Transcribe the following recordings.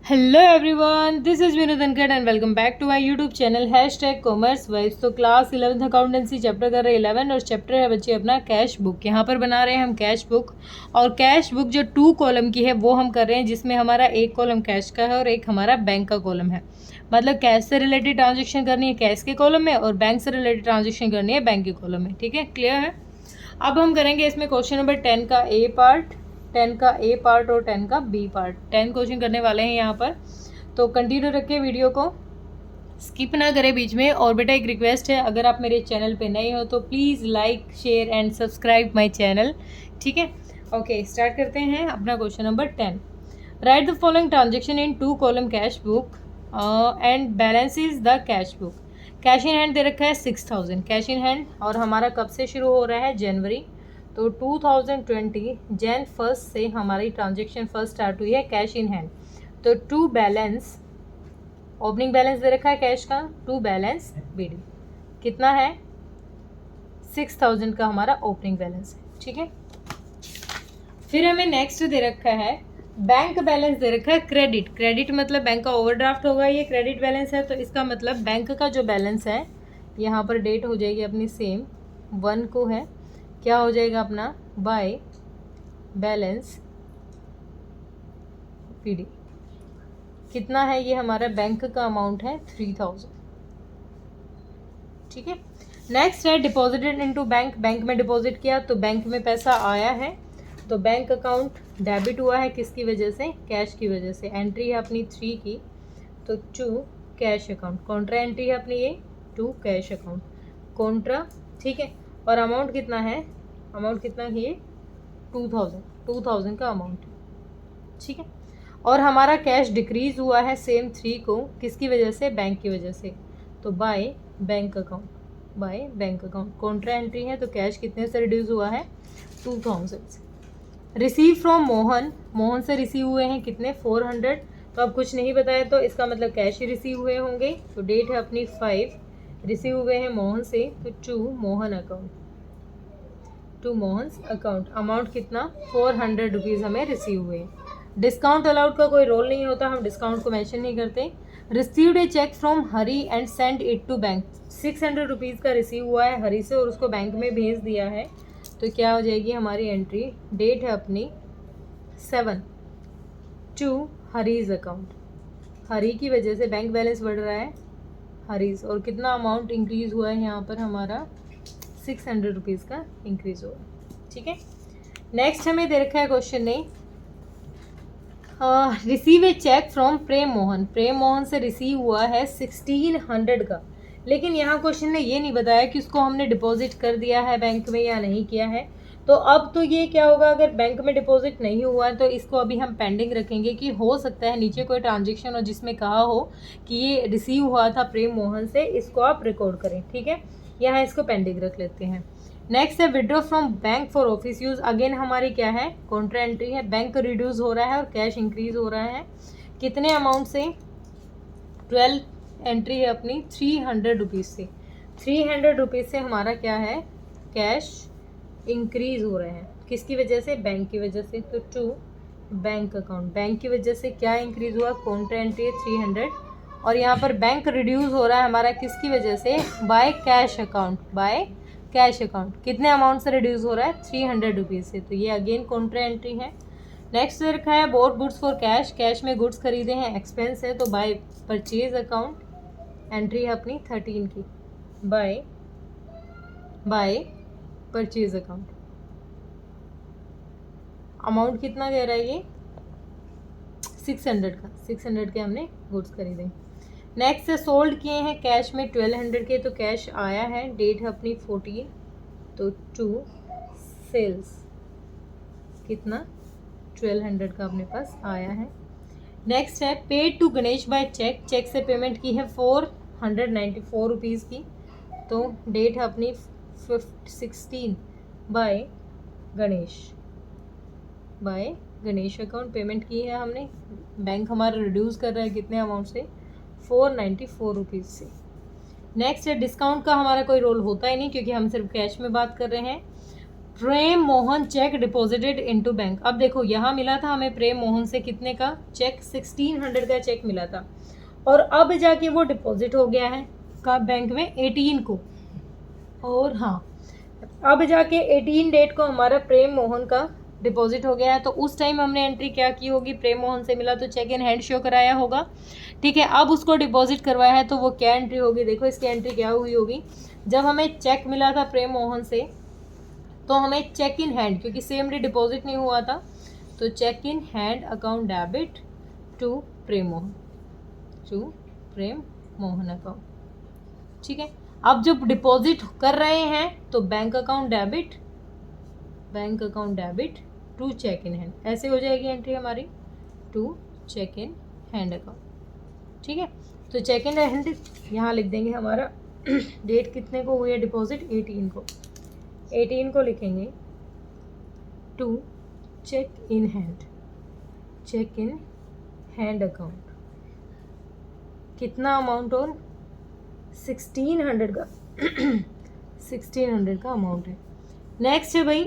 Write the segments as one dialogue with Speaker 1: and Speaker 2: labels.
Speaker 1: Hello everyone, this is Vinod Dhankhar and welcome back to my YouTube channel #commerce vibes. तो class 11th accountancy chapter कर रहे हैं 11 और chapter है बच्चे अपना कैश बुक। यहाँ पर बना रहे हैं हम कैश बुक और कैश बुक जो 2 कॉलम की है वो हम कर रहे हैं, जिसमें हमारा एक कॉलम कैश का है और एक हमारा बैंक का कॉलम है। मतलब कैश से रिलेटेड ट्रांजेक्शन करनी है कैश के कॉलम में और बैंक से रिलेटेड ट्रांजेक्शन करनी है बैंक के कॉलम में। ठीक है, क्लियर है। अब हम करेंगे इसमें क्वेश्चन नंबर 10 का ए पार्ट, 10 का ए पार्ट और 10 का बी पार्ट। 10 क्वेश्चन करने वाले हैं यहाँ पर, तो कंटिन्यू रखिए, वीडियो को स्किप ना करें बीच में। और बेटा एक रिक्वेस्ट है, अगर आप मेरे चैनल पे नए हो तो please like share and subscribe my channel. ठीक है, ओके स्टार्ट करते हैं अपना question number 10। Write the following transaction in 2 column cash book and balance is the cash book. Cash in hand दे रखा है 6000 कैश इन हैंड, और हमारा कब से शुरू हो रहा है, जनवरी। तो 2020 जैन 1 से हमारी ट्रांजेक्शन फर्स्ट स्टार्ट हुई है कैश इन हैंड। तो टू बैलेंस, ओपनिंग बैलेंस दे रखा है कैश का, टू बैलेंस बीडी कितना है, 6000 का हमारा ओपनिंग बैलेंस है। ठीक है, फिर हमें नेक्स्ट दे रखा है बैंक बैलेंस दे रखा है क्रेडिट। क्रेडिट मतलब बैंक का ओवरड्राफ्ट होगा, ये क्रेडिट बैलेंस है। तो इसका मतलब बैंक का जो बैलेंस है, यहाँ पर डेट हो जाएगी अपनी सेम 1 को है, क्या हो जाएगा अपना बाय बैलेंस पीडी। कितना है ये हमारा बैंक का अमाउंट है 3000। ठीक है, नेक्स्ट है डिपॉजिटेड इनटू बैंक। बैंक में डिपॉजिट किया तो बैंक में पैसा आया है, तो बैंक अकाउंट डेबिट हुआ है किसकी वजह से, कैश की वजह से। एंट्री है अपनी 3 की, तो to cash account. Contra entry है अपनी ये टू कैश अकाउंट कॉन्ट्रा। ठीक है, और अमाउंट कितना है, अमाउंट कितना है ये 2000 का अमाउंट। ठीक है, और हमारा कैश डिक्रीज हुआ है सेम 3 को, किसकी वजह से, बैंक की वजह से। तो by bank account, by bank account. Contra entry है तो कैश कितने से रिड्यूस हुआ है, 2000 से। रिसीव फ्रॉम मोहन, मोहन से रिसीव हुए हैं कितने, 400। तो अब कुछ नहीं बताया तो इसका मतलब कैश ही रिसीव हुए होंगे। तो डेट है अपनी 5, रिसीव हुए हैं मोहन से, तो to Mohan account, to Mohan account. Amount कितना, 400 रुपीज़ हमें रिसीव हुए। डिस्काउंट अलाउड का कोई रोल नहीं होता, हम डिस्काउंट को मेंशन नहीं करते। Received a cheque from Hari and send it to bank. 600 rupees का रिसीव हुआ है हरी से और उसको बैंक में भेज दिया है, तो क्या हो जाएगी हमारी एंट्री, डेट है अपनी 7 टू हरीज अकाउंट। हरी की वजह से बैंक बैलेंस बढ़ रहा है हरीज, और कितना अमाउंट इंक्रीज हुआ है यहाँ पर हमारा 600 रुपीज़ का इंक्रीज हुआ। ठीक है, नेक्स्ट हमें दे रखा है क्वेश्चन ने, रिसीव ए चेक फ्रॉम प्रेम मोहन। प्रेम मोहन से रिसीव हुआ है 1600 का, लेकिन यहाँ क्वेश्चन ने ये नहीं बताया कि उसको हमने डिपॉजिट कर दिया है बैंक में या नहीं किया है। तो अब तो ये क्या होगा, अगर बैंक में डिपॉजिट नहीं हुआ है तो इसको अभी हम पेंडिंग रखेंगे, कि हो सकता है नीचे कोई ट्रांजेक्शन हो जिसमें कहा हो कि ये रिसीव हुआ था प्रेम मोहन से, इसको आप रिकॉर्ड करें। ठीक है, यहाँ इसको पेंडिंग रख लेते हैं। नेक्स्ट है withdraw from bank for office use. Again हमारी क्या है, कॉन्ट्रा एंट्री है, बैंक रिड्यूस हो रहा है और कैश इंक्रीज हो रहा है कितने अमाउंट से, 12 एंट्री है अपनी 300 रुपीज़ से। 300 रुपीज़ से हमारा क्या है, कैश इंक्रीज हो रहे हैं किसकी वजह से, बैंक की वजह से। तो टू बैंक अकाउंट, बैंक की वजह से क्या इंक्रीज हुआ, कॉन्ट्रा एंट्री है 300, और यहाँ पर बैंक रिड्यूस हो रहा है हमारा किसकी वजह से, by cash account, by cash account. कितने अमाउंट से रिड्यूस हो रहा है, 300 रुपीज़ से। तो ये अगेन कॉन्ट्रा एंट्री है। नेक्स्ट रखा है boat goods for cash. Cash में गुड्स खरीदे हैं, एक्सपेंस है, तो बाय परचेज अकाउंट। एंट्री है अपनी 13 की, बाय परचेज अकाउंट। अमाउंट कितना कह रहा है ये, 600 का, 600 के हमने गुड्स खरीदे। नेक्स्ट है सोल्ड किए हैं कैश में 1200 के, तो कैश आया है, डेट है अपनी 14, तो टू सेल्स कितना, 1200 का अपने पास आया है। नेक्स्ट है paid to Ganesh by cheque. Cheque से पेमेंट की है 494 रुपीज़ की, तो डेट है अपनी 16 बाय गणेश अकाउंट। पेमेंट की है हमने, बैंक हमारा रिड्यूस कर रहा है कितने अमाउंट से, 494 रुपीज़ से। नेक्स्ट है डिस्काउंट का हमारा कोई रोल होता ही नहीं, क्योंकि हम सिर्फ कैश में बात कर रहे हैं। Prem Mohan cheque deposited into bank. अब देखो यहाँ मिला था हमें प्रेम मोहन से कितने का चेक, 1600 का चेक मिला था, और अब जाके वो डिपॉजिट हो गया है का बैंक में 18 को, और हाँ अब जाके 18 डेट को हमारा प्रेम मोहन का डिपॉजिट हो गया है। तो उस टाइम हमने एंट्री क्या की होगी, प्रेम मोहन से मिला तो चेक इन हैंड शो कराया होगा, ठीक है। अब उसको डिपॉजिट करवाया है तो वो क्या एंट्री होगी, देखो इसकी एंट्री क्या हुई होगी, जब हमें चेक मिला था प्रेम मोहन से तो हमें चेक इन हैंड, क्योंकि सेम डे डिपॉजिट नहीं हुआ था, तो cheque in hand account debit to Prem Mohan, to Prem Mohan account, ठीक है। अब जब डिपॉजिट कर रहे हैं तो bank account debit to cheque in hand, ऐसे हो जाएगी एंट्री हमारी, to cheque in hand account, ठीक है। तो चेक इन हैंड यहाँ लिख देंगे हमारा डेट कितने को हुई है डिपॉजिट, 18 को, 18 को लिखेंगे to cheque in hand account, कितना अमाउंट, और 1600 का 1600 का अमाउंट है। नेक्स्ट है भाई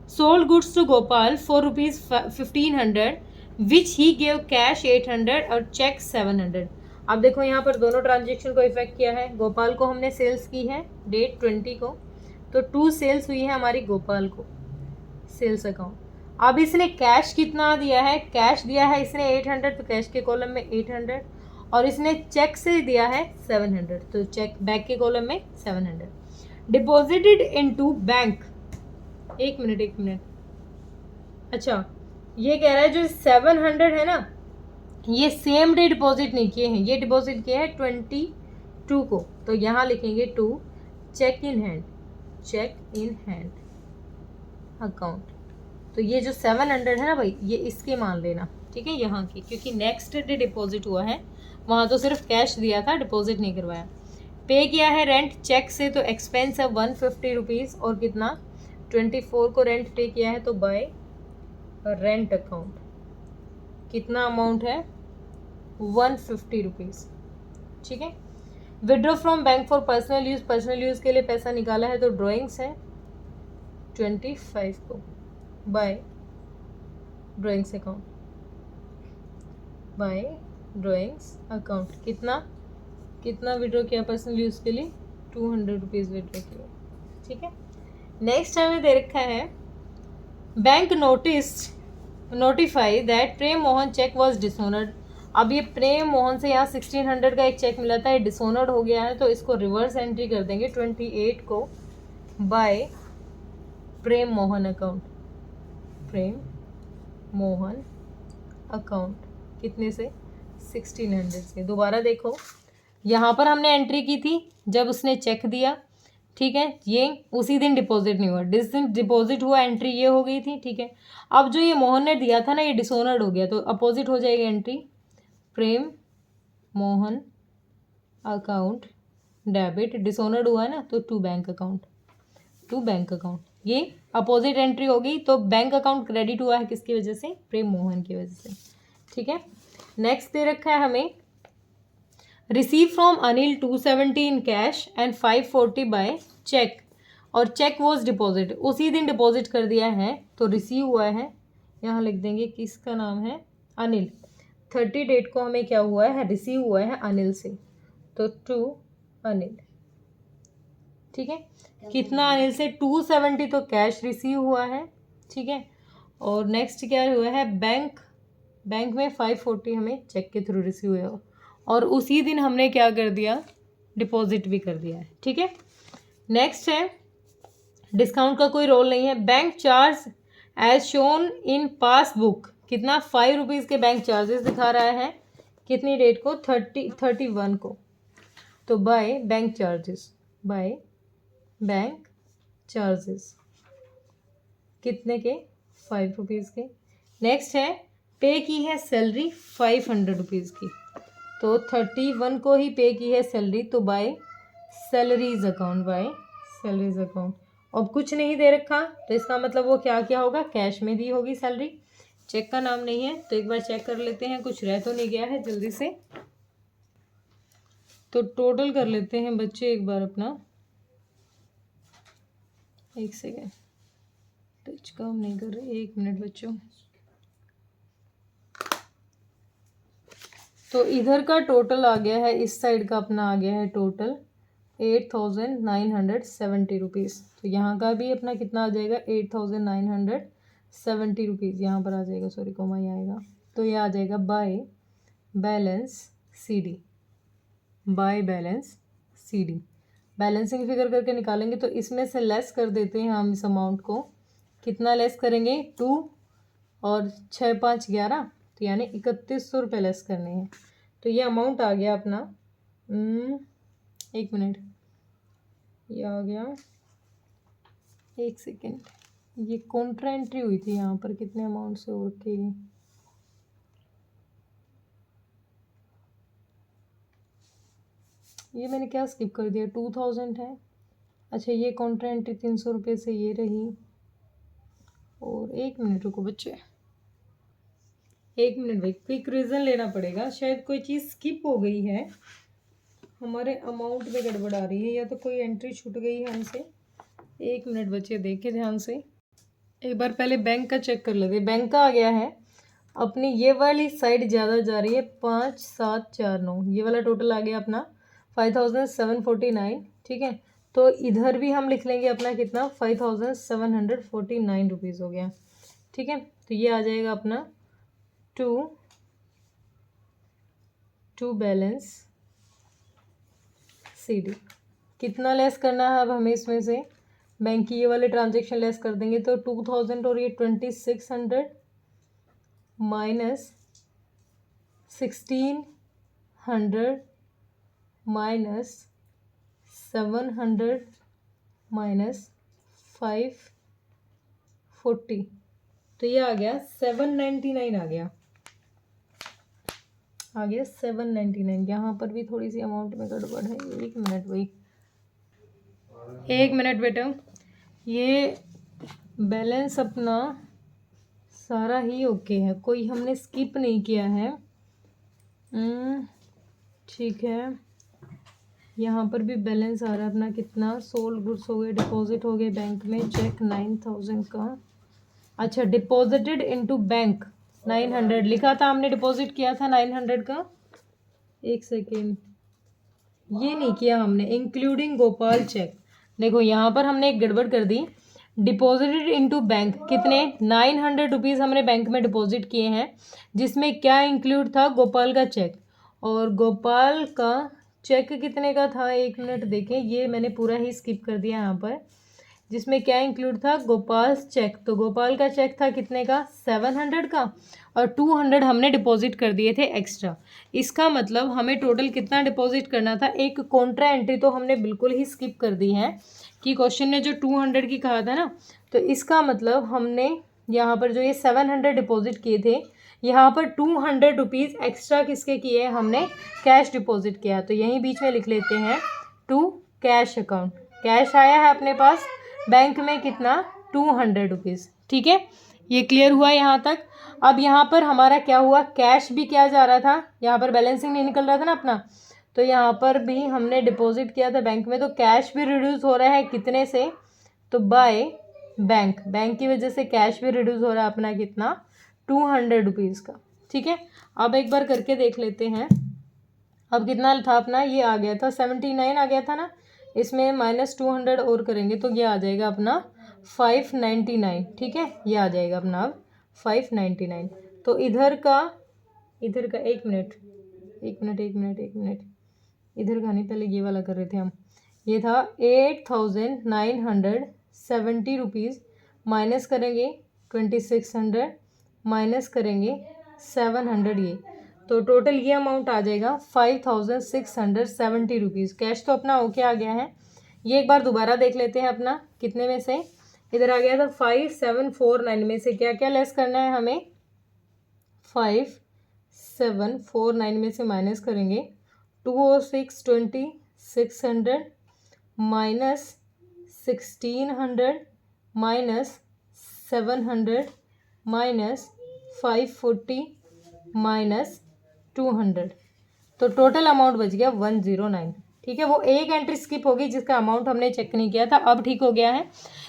Speaker 1: sold goods to Gopal for ₹1500 which he gave cash 800 और चेक 700। अब देखो यहाँ पर दोनों ट्रांजेक्शन को इफेक्ट किया है, गोपाल को हमने सेल्स की है डेट 20 को, तो 2 सेल्स हुई है हमारी गोपाल को, सेल्स अकाउंट। अब इसने कैश कितना दिया है, कैश दिया है इसने 800, तो कैश के कॉलम में 800, और इसने चेक से दिया है 700, तो चेक बैक के कॉलम में 700। डिपॉजिटेड इनटू बैंक, एक मिनट, अच्छा ये कह रहा है जो 700 है ना, ये सेम डे डिपॉजिट नहीं किए हैं, ये डिपॉजिट किए हैं 22 को, तो यहाँ लिखेंगे to cheque in hand account. तो ये जो 700 है ना भाई, ये इसके मान लेना, ठीक है, यहाँ की, क्योंकि नेक्स्ट डे डिपॉजिट हुआ है, वहाँ तो सिर्फ कैश दिया था, डिपॉजिट नहीं करवाया। पे किया है रेंट चेक से, तो एक्सपेंस है 150 रुपीज़, और कितना 24 को रेंट पे किया है, तो बाय रेंट अकाउंट कितना अमाउंट है 150 रुपीज़, ठीक है। Withdraw from bank for personal use के लिए पैसा निकाला है, तो ड्राइंग्स है 25 को, बाय ड्राइंग्स अकाउंट, कितना विड्रॉ किया पर्सनल यूज़ के लिए, 200 रुपीज़ विड्रॉ किया, ठीक है। नेक्स्ट हमें दे रखा है bank notified that Prem Mohan cheque was dishonoured. अब ये प्रेम मोहन से यहाँ 1600 का एक चेक मिला था, ये डिसोनर्ड हो गया है, तो इसको रिवर्स एंट्री कर देंगे 28 को, बाय प्रेम मोहन अकाउंट, कितने से 1600 से। दोबारा देखो यहाँ पर हमने एंट्री की थी जब उसने चेक दिया, ठीक है, ये उसी दिन डिपॉजिट नहीं हुआ, जिस दिन डिपॉजिट हुआ एंट्री ये हो गई थी, ठीक है। अब जो ये मोहन ने दिया था ना, ये डिसोनर्ड हो गया, तो अपोजिट हो जाएगी एंट्री, प्रेम मोहन अकाउंट डेबिट, डिसोनर्ड हुआ है ना, तो टू बैंक अकाउंट, ये अपोजिट एंट्री होगी, तो बैंक अकाउंट क्रेडिट हुआ है किसकी वजह से, प्रेम मोहन की वजह से, ठीक है। नेक्स्ट दे रखा है हमें receive from Anil 270 in cash and 540 by cheque, और चेक वॉज डिपॉजिट, उसी दिन डिपॉजिट कर दिया है, तो रिसीव हुआ है, यहाँ लिख देंगे किसका नाम है, अनिल, 30 डेट को हमें क्या हुआ है, रिसीव हुआ है अनिल से, तो टू अनिल, ठीक है। कितना अनिल से 270, तो कैश रिसीव हुआ है, ठीक है। और नेक्स्ट क्या हुआ है, बैंक में 540 हमें चेक के थ्रू रिसीव हुआ, और उसी दिन हमने क्या कर दिया, डिपॉजिट भी कर दिया है, ठीक है। नेक्स्ट है डिस्काउंट का कोई रोल नहीं है, bank charge as shown in passbook, कितना 5 रुपीज़ के बैंक चार्जेस दिखा रहा है, कितनी डेट को 31 को, तो बाय बैंक चार्जेस कितने के 5 रुपीज़ के। नेक्स्ट है पे की है सैलरी 500 रुपीज़ की, तो 31 को ही पे की है सैलरी, तो बाय सैलरीज अकाउंट, अब कुछ नहीं दे रखा, तो इसका मतलब वो क्या होगा, कैश में दी होगी सैलरी, चेक का नाम नहीं है, तो एक बार चेक कर लेते हैं कुछ रह तो नहीं गया है जल्दी से, तो टोटल कर लेते हैं बच्चे एक बार अपना, एक सेकेंड, टच काम नहीं कर रहे, 1 मिनट बच्चों। तो इधर का टोटल आ गया है, इस साइड का अपना आ गया है टोटल 8,970 रुपीज़। तो यहाँ का भी अपना कितना आ जाएगा 8,970 रुपीज़, यहाँ पर आ जाएगा, सॉरी कोमा ही आएगा। तो ये आ जाएगा by balance C D, by balance C D. Balancing figure करके निकालेंगे तो इसमें से लेस कर देते हैं हम इस अमाउंट को। कितना लेस करेंगे 2 और 6 5 11, तो यानी 3100 रुपये लेस करने हैं। तो ये अमाउंट आ गया अपना 1 मिनट, ये आ गया 1 सेकेंड, ये कॉन्ट्रा एंट्री हुई थी यहाँ पर, कितने अमाउंट से और के ये मैंने क्या स्किप कर दिया, 2000 है। अच्छा ये कॉन्ट्रा एंट्री 300 रुपये से ये रही। और 1 मिनट रुको बच्चे, 1 मिनट भाई, क्विक रीज़न लेना पड़ेगा, शायद कोई चीज़ स्किप हो गई है, हमारे अमाउंट में गड़बड़ आ रही है, या तो कोई एंट्री छूट गई है हमसे। 1 मिनट बच्चे देखिए ध्यान से, एक बार पहले बैंक का चेक कर लेते। बैंक का आ गया है अपनी ये वाली साइड ज़्यादा जा रही है, 5749, ये वाला टोटल आ गया अपना 5749, ठीक है। तो इधर भी हम लिख लेंगे अपना कितना 5749 रुपीज़ हो गया, ठीक है। तो ये आ जाएगा अपना टू बैलेंस सी डी। कितना लेस करना है अब हमें इसमें से, बैंक की ये वाले ट्रांजेक्शन लेस कर देंगे तो 2000 और ये 2600 माइनस 1600 माइनस 700 माइनस 540, तो ये आ गया 799 आ गया 799। यहाँ पर भी थोड़ी सी अमाउंट में गड़बड़ है, 1 मिनट भाई, 1 मिनट बेटा, ये बैलेंस अपना सारा ही ओके है, कोई हमने स्किप नहीं किया है, ठीक है। यहाँ पर भी बैलेंस आ रहा है अपना कितना, सोल्ड गुड्स हो गए, डिपॉजिट हो गए बैंक में, चेक 9000 का। अच्छा डिपॉजिटेड इनटू बैंक 900 लिखा था हमने, डिपॉजिट किया था 900 का, 1 सेकेंड, ये नहीं किया हमने, इंक्लूडिंग गोपाल चेक। देखो यहाँ पर हमने एक गड़बड़ कर दी, डिपॉजिटेड इनटू बैंक कितने 900 रुपीज़ हमने बैंक में डिपॉजिट किए हैं, जिसमें क्या इंक्लूड था गोपाल का चेक, और गोपाल का चेक कितने का था, 1 मिनट देखें, ये मैंने पूरा ही स्किप कर दिया यहाँ पर, जिसमें क्या इंक्लूड था गोपाल चेक। तो गोपाल का चेक था कितने का 700 का, और 200 हमने डिपॉजिट कर दिए थे एक्स्ट्रा। इसका मतलब हमें टोटल कितना डिपॉजिट करना था, एक कॉन्ट्रा एंट्री तो हमने बिल्कुल ही स्किप कर दी है, कि क्वेश्चन ने जो 200 की कहा था ना, तो इसका मतलब हमने यहाँ पर जो ये 700 डिपॉजिट किए थे, यहाँ पर 200 रुपीज़ एक्स्ट्रा किसके किए, हमने कैश डिपॉजिट किया। तो यहीं बीच में लिख लेते हैं टू कैश अकाउंट, कैश आया है अपने पास बैंक में कितना 200 रुपीज़, ठीक है। ये क्लियर हुआ यहाँ तक। अब यहाँ पर हमारा क्या हुआ, कैश भी क्या जा रहा था, यहाँ पर बैलेंसिंग नहीं निकल रहा था ना अपना, तो यहाँ पर भी हमने डिपॉजिट किया था बैंक में, तो कैश भी रिड्यूस हो रहा है कितने से, तो बाय बैंक, बैंक की वजह से कैश भी रिड्यूस हो रहा है अपना कितना 200 रुपीज़ का, ठीक है। अब एक बार करके देख लेते हैं, अब कितना था अपना, ये आ गया था 79 आ गया था ना, इसमें -200 और करेंगे तो ये आ जाएगा अपना 599, ठीक है, ये आ जाएगा अपना अब 599। तो इधर का 1 मिनट, इधर का नहीं, पहले ये वाला कर रहे थे हम, ये था 8970 रुपीज़, माइनस करेंगे 2600, माइनस करेंगे 700, ये तो टोटल ये अमाउंट आ जाएगा 5670 रुपीज़। कैश तो अपना ओके आ गया है, ये एक बार दोबारा देख लेते हैं अपना कितने में से, इधर आ गया था 5749 में से क्या क्या लेस करना है हमें, 5749 में से माइनस करेंगे 20620 600 माइनस 1600 माइनस 700 माइनस 540 माइनस 200, तो टोटल अमाउंट बच गया 109, ठीक है, वो एक एंट्री स्किप होगी जिसका अमाउंट हमने चेक नहीं किया था, अब ठीक हो गया है।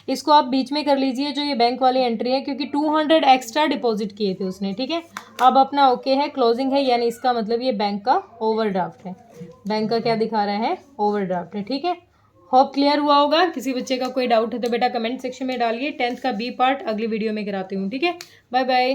Speaker 1: इसको आप बीच में कर लीजिए जो ये बैंक वाली एंट्री है, क्योंकि 200 एक्स्ट्रा डिपॉजिट किए थे उसने, ठीक है। अब अपना ओके है, क्लोजिंग है, यानी इसका मतलब ये बैंक का ओवरड्राफ्ट है। बैंक का क्या दिखा रहा है, ओवरड्राफ्ट है, ठीक है। होप क्लियर हुआ होगा। किसी बच्चे का कोई डाउट है तो बेटा कमेंट सेक्शन में डालिए। 10th का बी पार्ट अगली वीडियो में कराती हूँ, ठीक है। Bye bye.